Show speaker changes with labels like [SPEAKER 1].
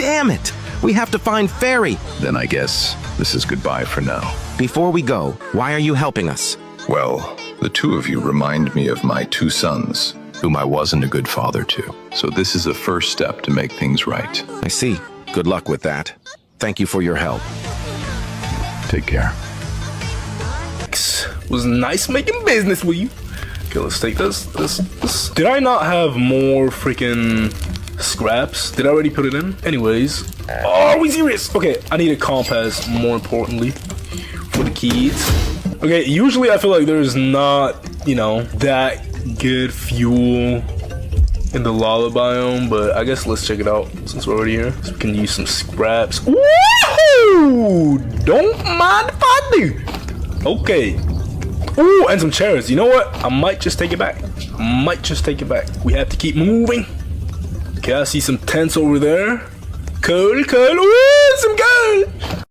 [SPEAKER 1] Damn it! We have to find Fairy.
[SPEAKER 2] Then I guess this is goodbye for now.
[SPEAKER 1] Before we go, why are you helping us?
[SPEAKER 2] Well, the two of you remind me of my two sons, whom I wasn't a good father to. So this is the first step to make things right.
[SPEAKER 1] I see. Good luck with that. Thank you for your help.
[SPEAKER 2] Take care.
[SPEAKER 3] It was nice making business with you. Okay, let's take this. Did I not have more freaking scraps? Did I already put it in? Anyways. Oh, are we serious? Okay, I need a compass, more importantly, for the kids. Okay, usually I feel like there's not, you know, that good fuel in the lava biome, but I guess let's check it out since we're already here. So we can use some scraps. Woohoo! Don't mind if I do. Okay. Ooh, and some chairs. You know what? I might just take it back. We have to keep moving. Okay, I see some tents over there. Cool. Ooh!